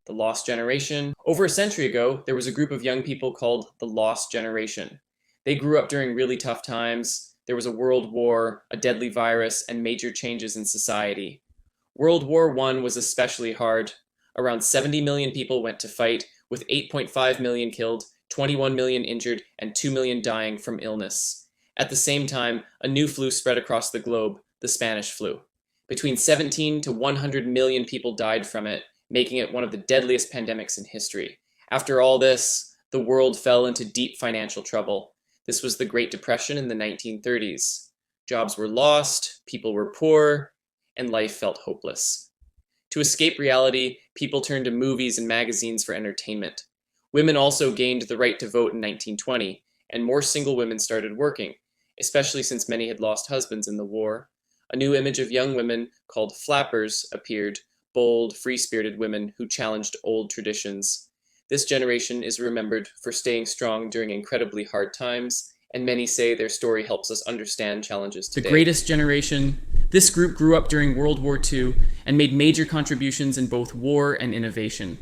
the Lost Generation. Over a century ago, there was a group of young people called the Lost Generation. They grew up during really tough times. There was a world war, a deadly virus, and major changes in society. World War I was especially hard. Around 70 million people went to fight, with 8.5 million killed, 21 million injured, and 2 million dying from illness. At the same time, a new flu spread across the globe, the Spanish flu. Between 17 to 100 million people died from it, making it one of the deadliest pandemics in history. After all this, the world fell into deep financial trouble. This was the Great Depression in the 1930s. Jobs were lost, people were poor, and life felt hopeless. To escape reality, people turned to movies and magazines for entertainment. Women also gained the right to vote in 1920, and more single women started working, especially since many had lost husbands in the war. A new image of young women, called flappers, appeared, bold, free-spirited women who challenged old traditions. This generation is remembered for staying strong during incredibly hard times, and many say their story helps us understand challenges today. The greatest generation. This group grew up during World War II and made major contributions in both war and innovation.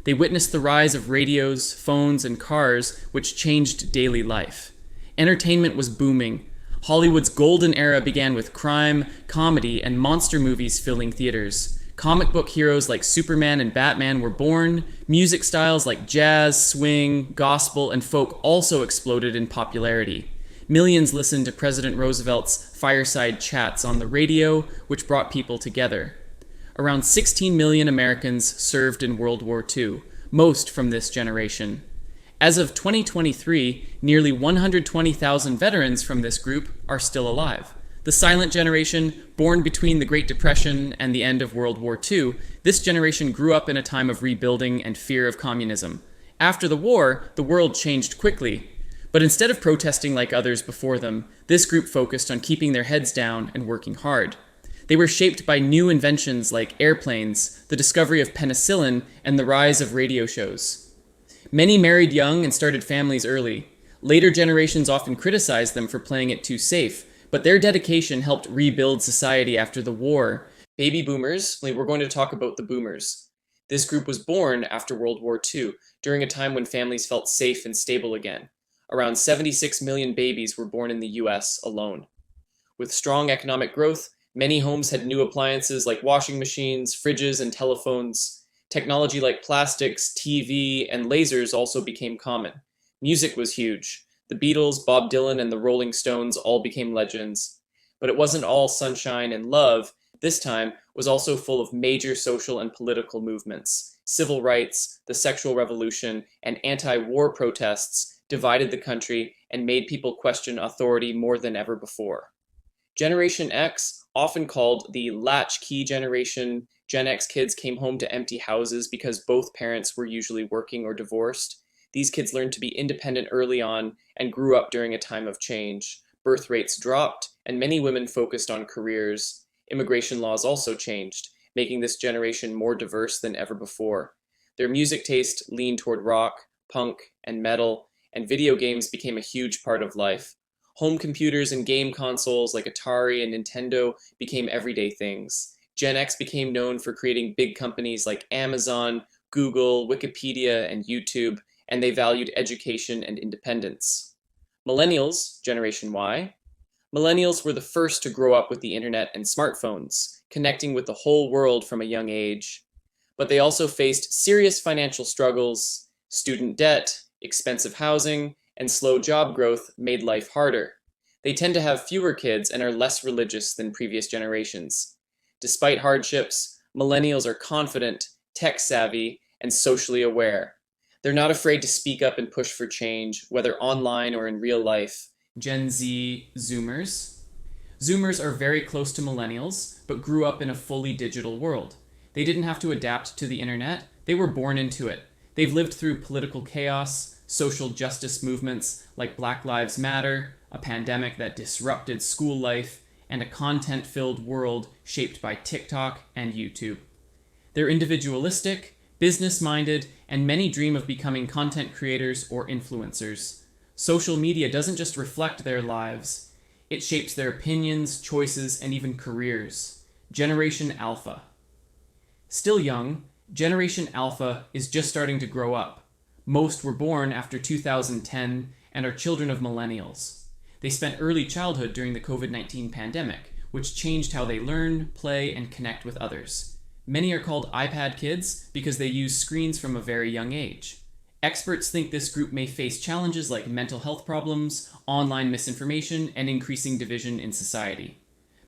They witnessed the rise of radios, phones, and cars, which changed daily life. Entertainment was booming. Hollywood's golden era began with crime, comedy, and monster movies filling theaters. Comic book heroes like Superman and Batman were born. Music styles like jazz, swing, gospel, and folk also exploded in popularity. Millions listened to President Roosevelt's fireside chats on the radio, which brought people together. Around 16 million Americans served in World War II, most from this generation. As of 2023, nearly 120,000 veterans from this group are still alive. The silent generation, born between the Great Depression and the end of World War II, this generation grew up in a time of rebuilding and fear of communism. After the war, the world changed quickly. But instead of protesting like others before them, this group focused on keeping their heads down and working hard. They were shaped by new inventions like airplanes, the discovery of penicillin, and the rise of radio shows. Many married young and started families early. Later generations often criticized them for playing it too safe, but their dedication helped rebuild society after the war. Baby boomers, we're going to talk about the boomers. This group was born after World War II, during a time when families felt safe and stable again. Around 76 million babies were born in the US alone. With strong economic growth, many homes had new appliances like washing machines, fridges, and telephones. Technology like plastics, TV, and lasers also became common. Music was huge. The Beatles, Bob Dylan, and the Rolling Stones all became legends. But it wasn't all sunshine and love. This time was also full of major social and political movements. Civil rights, the sexual revolution, and anti-war protests divided the country and made people question authority more than ever before. Generation X, often called the latchkey generation, Gen X kids came home to empty houses because both parents were usually working or divorced. These kids learned to be independent early on and grew up during a time of change. Birth rates dropped, and many women focused on careers. Immigration laws also changed, making this generation more diverse than ever before. Their music taste leaned toward rock, punk, and metal, and video games became a huge part of life. Home computers and game consoles like Atari and Nintendo became everyday things. Gen X became known for creating big companies like Amazon, Google, Wikipedia, and YouTube, and they valued education and independence. Millennials, Generation Y. Millennials were the first to grow up with the internet and smartphones, connecting with the whole world from a young age. But they also faced serious financial struggles. Student debt, expensive housing, and slow job growth made life harder. They tend to have fewer kids and are less religious than previous generations. Despite hardships, millennials are confident, tech-savvy, and socially aware. They're not afraid to speak up and push for change, whether online or in real life. Gen Z Zoomers. Zoomers are very close to millennials, but grew up in a fully digital world. They didn't have to adapt to the internet, they were born into it. They've lived through political chaos, social justice movements like Black Lives Matter, a pandemic that disrupted school life, and a content-filled world shaped by TikTok and YouTube. They're individualistic, business-minded, and many dream of becoming content creators or influencers. Social media doesn't just reflect their lives, it shapes their opinions, choices, and even careers. Generation Alpha. Still young, Generation Alpha is just starting to grow up. Most were born after 2010 and are children of millennials. They spent early childhood during the COVID-19 pandemic, which changed how they learn, play, and connect with others. Many are called iPad kids because they use screens from a very young age. Experts think this group may face challenges like mental health problems, online misinformation, and increasing division in society.